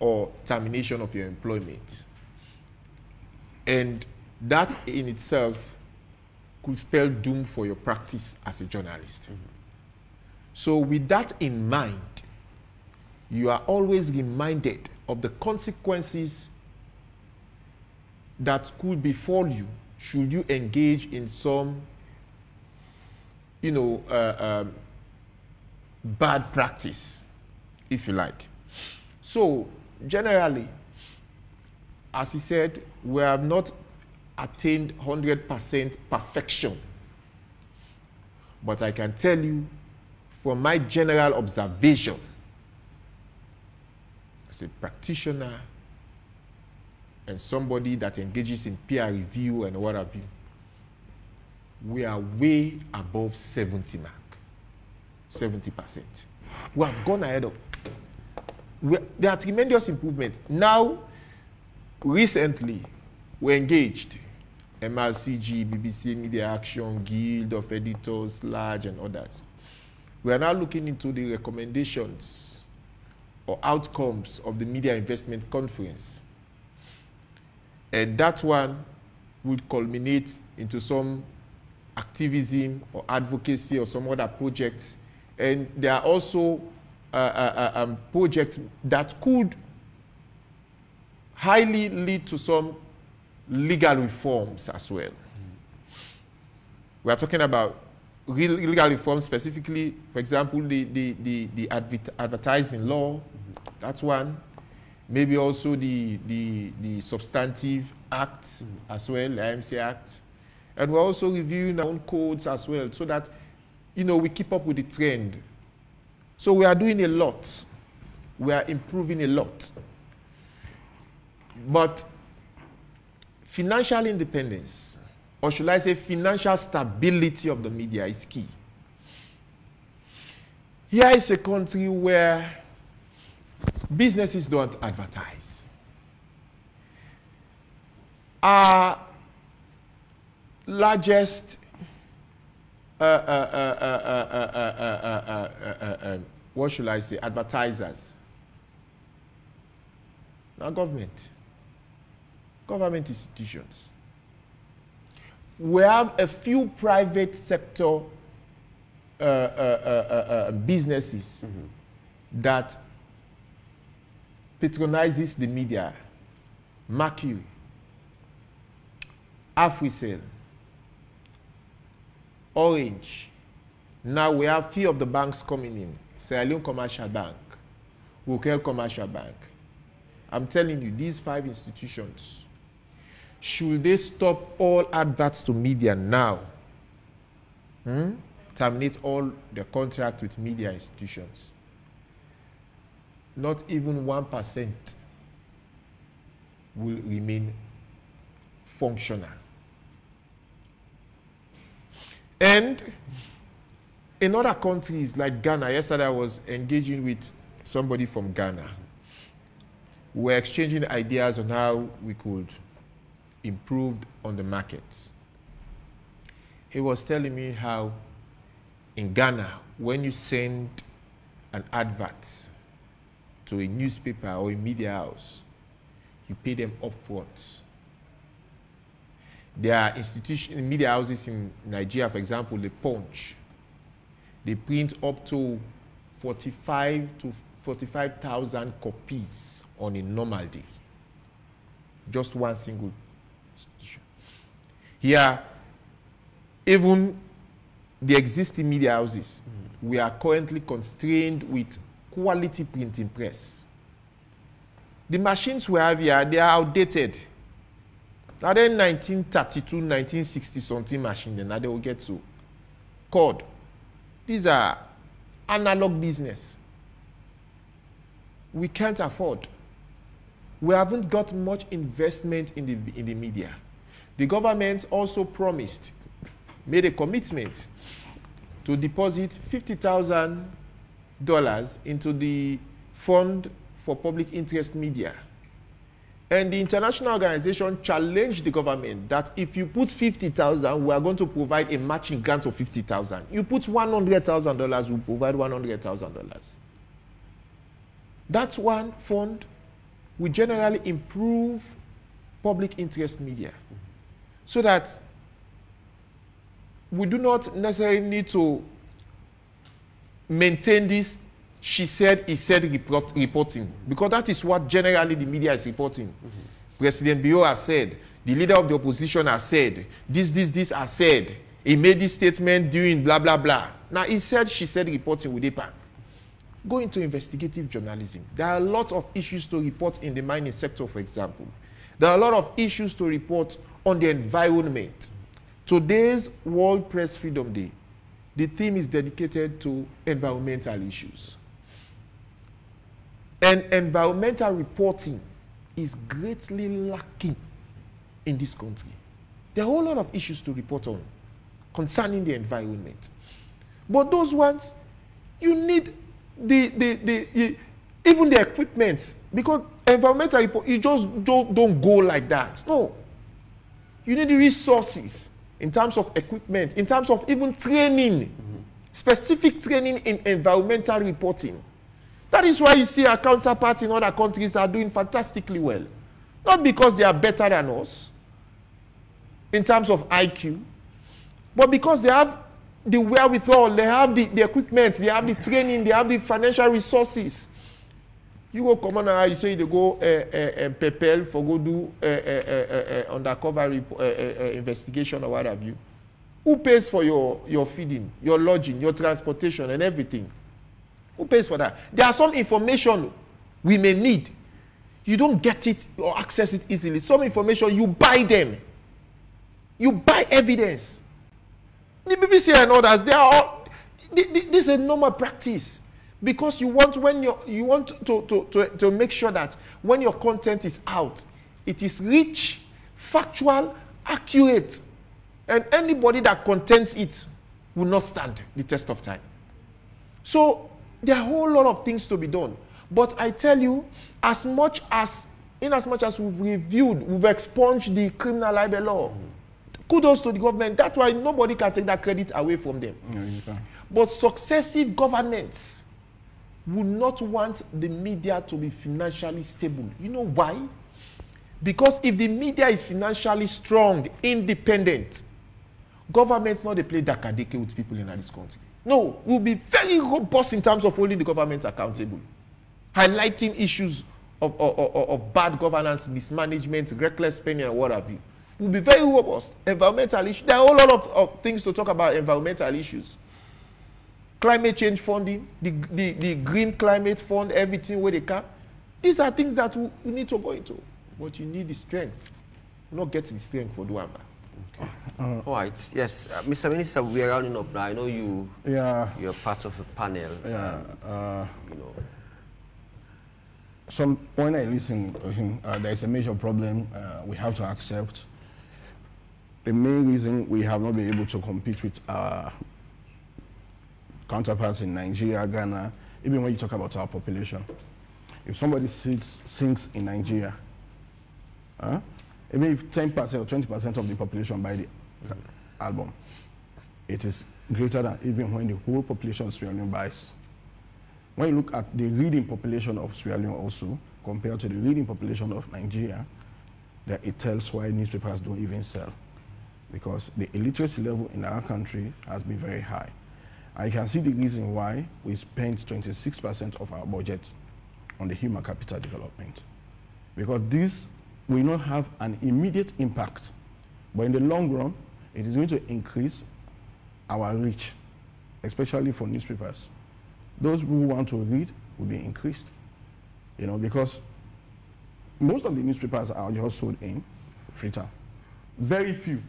or termination of your employment. And that in itself could spell doom for your practice as a journalist. So with that in mind, you are always reminded of the consequences that could befall you should you engage in some, bad practice, if you like. So generally, as he said, we have not attained 100% perfection. But I can tell you, from my general observation, as a practitioner and somebody that engages in peer review and what have you, we are way above 70 mark, 70%. We have gone ahead of. There are tremendous improvement. Now, recently, we engaged MRCG, BBC Media Action, Guild of Editors, Large, and others. We are now looking into the recommendations or outcomes of the Media Investment Conference. And that one would culminate into some activism or advocacy or some other projects. And there are also projects that could highly lead to some legal reforms as well. We are talking about legal reforms specifically, for example, the advertising law, that's one. Maybe also the substantive act as well, the IMC Act. And we're also reviewing our own codes as well, so that, we keep up with the trend. So we are doing a lot. We are improving a lot. But financial independence, or should I say financial stability of the media, is key. Here is a country where businesses don't advertise. Our largest what should I say, advertisers, now government institutions. We have a few private sector businesses that patronizes the media. Mercury, Africell, Orange. Now we have few of the banks coming in. Leone Commercial Bank, Bockarie Commercial Bank. I'm telling you, these 5 institutions, should they stop all adverts to media now, terminate all the contracts with media institutions, not even 1% will remain functional. And in other countries like Ghana, yesterday I was engaging with somebody from Ghana. We were exchanging ideas on how we could improve on the market. He was telling me how in Ghana, when you send an advert to a newspaper or a media house, you pay them upfront. There are media houses in Nigeria, for example, the Punch. They print up to 45,000 copies on a normal day. Just one single institution. Here, even the existing media houses, we are currently constrained with quality printing press. The machines we have here, they are outdated. Now they're 1932, 1960 something machine, and now they will get to cord. These are analog business. We can't afford. We haven't got much investment in the media. The government also promised, made a commitment to deposit $50,000 into the Fund for Public Interest Media. And the international organization challenged the government that if you put 50,000, we are going to provide a matching grant of 50,000. You put $100,000, we provide $100,000. That one fund will generally improve public interest media so that we do not necessarily need to maintain this she said, he said reporting, because that is what generally the media is reporting. President Bawoh has said, the leader of the opposition has said, this has said, he made this statement doing blah, blah, blah. Now, he said, she said reporting with EPA. Go into investigative journalism. There are lots of issues to report in the mining sector, for example. There are a lot of issues to report on the environment. Today's World Press Freedom Day, the theme is dedicated to environmental issues. And environmental reporting is greatly lacking in this country. There are a whole lot of issues to report on concerning the environment. But those ones, you need even the equipment, because environmental report, you just don't go like that. No. You need the resources in terms of equipment, in terms of even training, specific training in environmental reporting. That is why you see our counterparts in other countries are doing fantastically well. Not because they are better than us in terms of IQ, but because they have the wherewithal, they have the equipment, they have the training, they have the financial resources. You go come on, you say they go prepare for go do undercover investigation or what have you. Who pays for your feeding, your lodging, your transportation and everything? Who pays for that? There are some information we may need. You don't get it or access it easily. Some information, you buy them. You buy evidence. The BBC and others, they are all, this is a normal practice. Because you want to make sure that when your content is out, it is rich, factual, accurate. And anybody that contents it will not stand the test of time. So there are a whole lot of things to be done. But I tell you, in as much as we've reviewed, we've expunged the criminal libel law, kudos to the government. That's why nobody can take that credit away from them. But successive governments would not want the media to be financially stable. You know why? Because if the media is financially strong, independent, governments not they play dakadeke with people in this country. No, we'll be very robust in terms of holding the government accountable, highlighting issues of bad governance, mismanagement, reckless spending, and what have you. We'll be very robust. Environmental issues. There are a whole lot of things to talk about environmental issues. Climate change funding, the green climate fund, everything where they can. These are things that we need to go into. But you need the strength. Not get the strength for doing that. Okay. All right. Yes, Mr. Minister, we are rounding up now. I know you're part of a panel. Yeah. You know. When I listen to him, there is a major problem we have to accept. The main reason we have not been able to compete with our counterparts in Nigeria, Ghana, even when you talk about our population. if somebody sings in Nigeria, even if 10% or 20% of the population buy the album, it is greater than even when the whole population of Sierra Leone buys. When you look at the reading population of Sierra Leone also, compared to the reading population of Nigeria, that it tells why newspapers don't even sell. Because the illiteracy level in our country has been very high. I can see the reason why we spend 26% of our budget on the human capital development. Because this will not have an immediate impact, but in the long run, it is going to increase our reach, especially for newspapers. Those who want to read will be increased, because most of the newspapers are just sold in Freetown. Very few.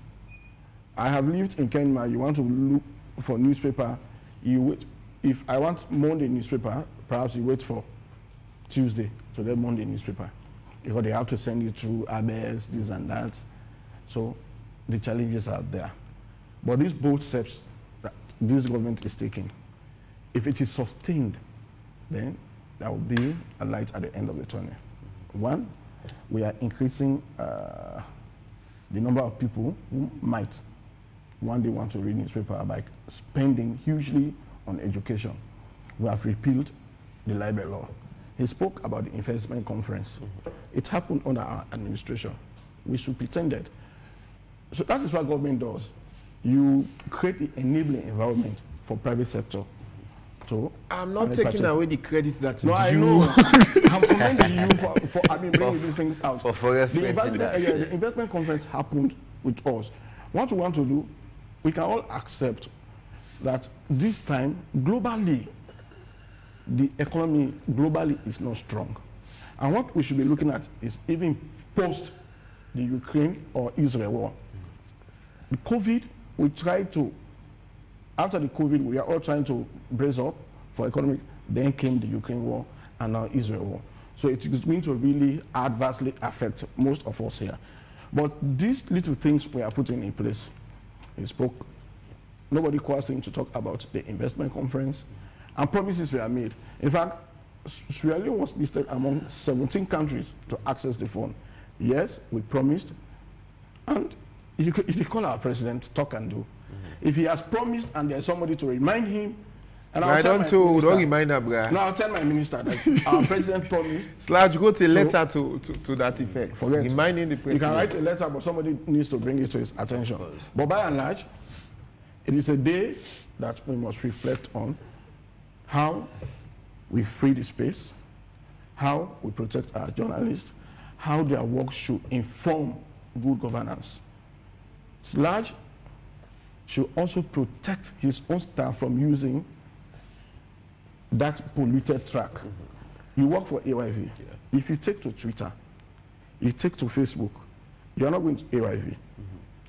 I have lived in Kenya. You want to look for newspaper, you wait. If I want Monday newspaper, perhaps you wait for Tuesday to get Monday newspaper, because they have to send you through ABS, this and that. So the challenges are there. But these bold steps that this government is taking, if it is sustained, then there will be a light at the end of the tunnel. One, we are increasing the number of people who might one day want to read newspaper by spending hugely on education. We have repealed the library law. He spoke about the investment conference. It happened under our administration. We should pretend that. So that is what government does. You create the enabling environment for private sector. So I'm not taking away the credit that no, I know. I'm commending you for bringing these things out. The investment conference happened with us. What we want to do, we can all accept that this time, globally, the economy globally is not strong. And what we should be looking at is even post the Ukraine or Israel war. The COVID, we tried to, after the COVID, we are all trying to brace up for economic, then came the Ukraine war and now Israel war. So it is going to really adversely affect most of us here. But these little things we are putting in place, he spoke, nobody caused him to talk about the investment conference, and promises were made. In fact, Sierra Leone was listed among 17 countries to access the fund. Yes, we promised, and you call our president talk and do. If he has promised and there's somebody to remind him, and don't remind him, bro. No, I'll tell my minister that our president promised. Slash, go to a letter to that effect. Forget. Reminding the president. You can write a letter, but somebody needs to bring it to his attention. But by and large, it is a day that we must reflect on how we free the space, how we protect our journalists, how their work should inform good governance. Slash should also protect his own staff from using that polluted track. You work for AYV. Yeah. If you take to Twitter, you take to Facebook, you are not going to AYV.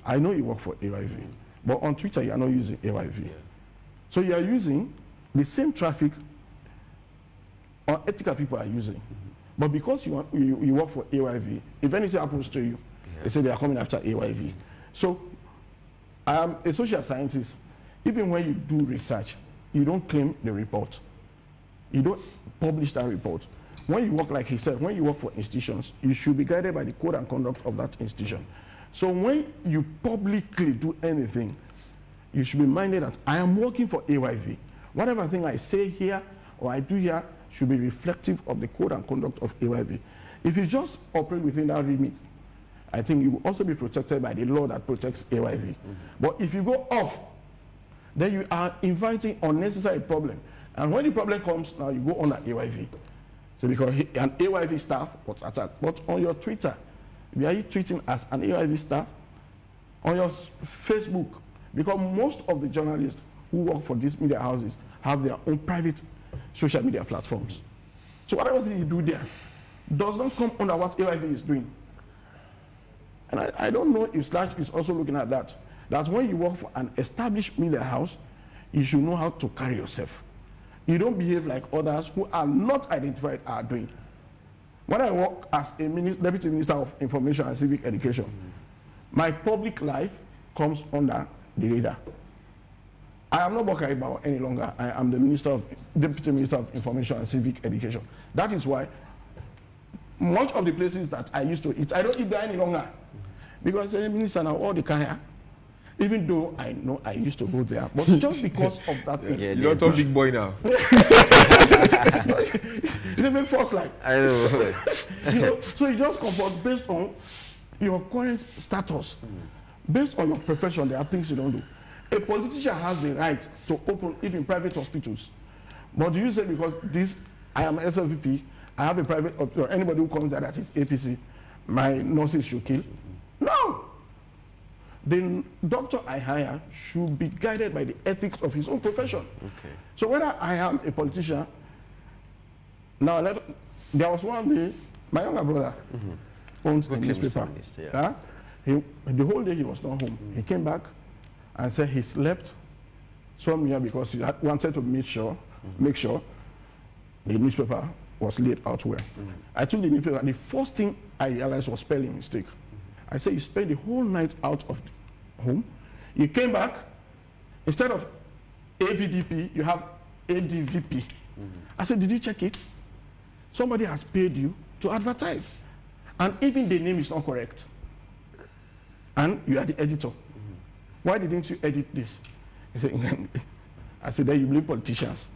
I know you work for AYV, but on Twitter you are not using AYV. Yeah. So you are using the same traffic unethical people are using. But because you work for AYV, if anything happens to you, they say they are coming after AYV. So I am a social scientist. Even when you do research, you don't claim the report. You don't publish that report. When you work, like he said, when you work for institutions, you should be guided by the code and conduct of that institution. So when you publicly do anything, you should be minded that I am working for AYV. Whatever thing I say here or I do here should be reflective of the code and conduct of AYV. If you just operate within that remit, I think you will also be protected by the law that protects AYV. But if you go off, then you are inviting unnecessary problem. And when the problem comes, now you go on an AYV. So because an AYV staff was attacked. But on your Twitter, are you tweeting as an AYV staff? On your Facebook, because most of the journalists who work for these media houses have their own private social media platforms. So whatever thing you do there does not come under what AYV is doing. And I don't know if Slash is also looking at that. That when you work for an established media house, you should know how to carry yourself. You don't behave like others who are not identified are doing. When I work as a Deputy Minister of Information and Civic Education, my public life comes under the radar. I am not Bockarie Bawoh any longer. I am the Deputy Minister of Information and Civic Education. That is why much of the places that I used to eat, I don't eat there any longer. Because Minister now all the Kaya, even though I know I used to go there, but just because of that thing. Yeah, you're a big boy now. They make force like. I know. So you just comport based on your current status. Based on your profession, there are things you don't do. A politician has the right to open even private hospitals. But do you say because this, I am SLPP, I have a private hospital, anybody who comes there that is APC, my nurses should kill? No. The doctor I hire should be guided by the ethics of his own profession. Okay. So whether I am a politician, now there was one day, my younger brother owns a newspaper. The whole day he was not home. He came back and said he slept somewhere because he wanted to make sure the newspaper was laid out well. I took the newspaper, the first thing I realized was spelling mistake. I said, you spent the whole night out of home. You came back, instead of AVDP, you have ADVP. I said, did you check it? Somebody has paid you to advertise. And even the name is not correct. And you are the editor. Why didn't you edit this? He said, I said, then you blame politicians.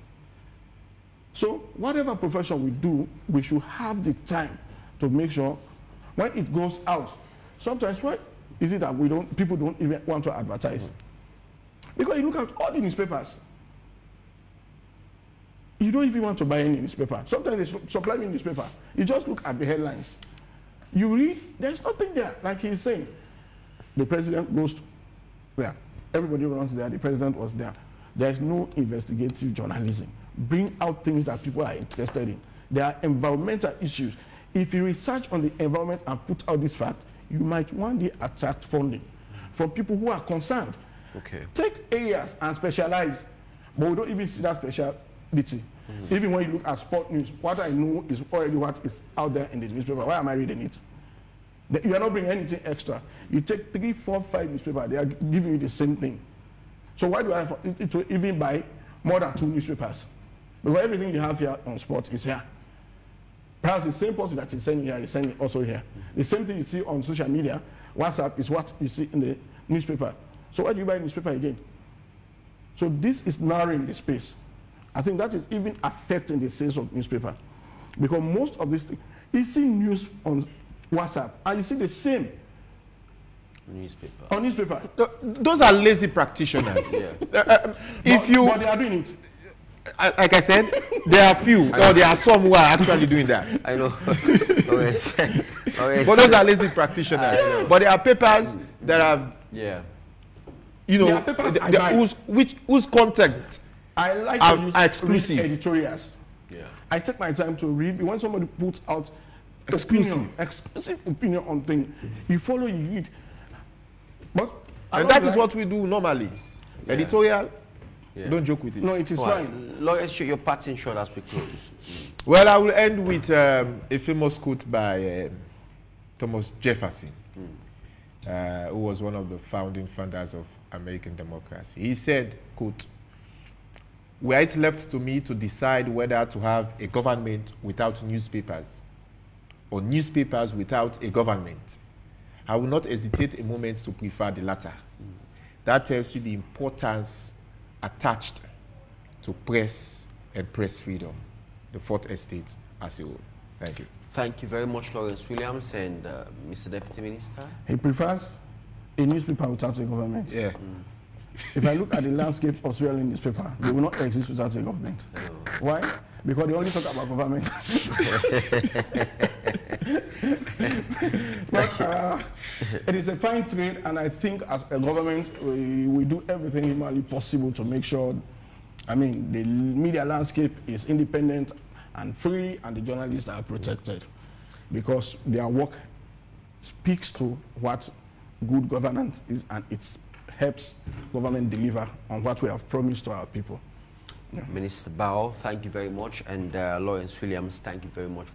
So whatever profession we do, we should have the time to make sure when it goes out. Sometimes why is it that people don't even want to advertise? Because you look at all the newspapers, you don't even want to buy any newspaper. Sometimes they supply me newspaper. You just look at the headlines. You read, there's nothing there. Like he's saying, the president goes there. Everybody runs there. The president was there. There's no investigative journalism. Bring out things that people are interested in. There are environmental issues. If you research on the environment and put out this fact, you might one day attract funding from people who are concerned. Okay. Take areas and specialize, but we don't even see that speciality. Even when you look at sport news, what I know is already what is out there in the newspaper. Why am I reading it? You are not bringing anything extra. You take 3, 4, 5 newspapers, they are giving you the same thing. So why do I have to even buy more than 2 newspapers? Because everything you have here on sports is here. Perhaps the same person that is sending here is sending also here. The same thing you see on social media, WhatsApp, is what you see in the newspaper. So why do you buy a newspaper again? So this is narrowing the space. I think that is even affecting the sales of newspaper. Because most of these things, you see news on WhatsApp, and you see the same newspaper. On newspaper. Those are lazy practitioners. But they are doing it. Like I said, there are few, or there are some who are actually doing that. I know. But those are lazy practitioners. But there are papers that are, you know, whose content are exclusive. Editorials. I take my time to read. When somebody puts out exclusive opinion on things, you follow, you read. But and that is what we do normally. Editorial. Don't joke with it. No, it is fine. Let's show your parting shot as we close. Well, I will end with a famous quote by Thomas Jefferson, who was one of the founding fathers of American democracy. He said, quote, "Were it left to me to decide whether to have a government without newspapers or newspapers without a government, I will not hesitate a moment to prefer the latter." That tells you the importance attached to press and press freedom, the fourth estate as a whole. Thank you. Thank you very much, Lawrence Williams and Mr. Deputy Minister. He prefers a newspaper without a government. Yeah. If I look at the landscape of Sierra Leone newspaper, they will not exist without a government. Why? Because they only talk about government. But it is a fine trade, and I think as a government, we do everything humanly possible to make sure, I mean, the media landscape is independent and free, and the journalists are protected, because their work speaks to what good governance is, and it helps government deliver on what we have promised to our people. Minister Bawoh, thank you very much, and Lawrence Williams, thank you very much.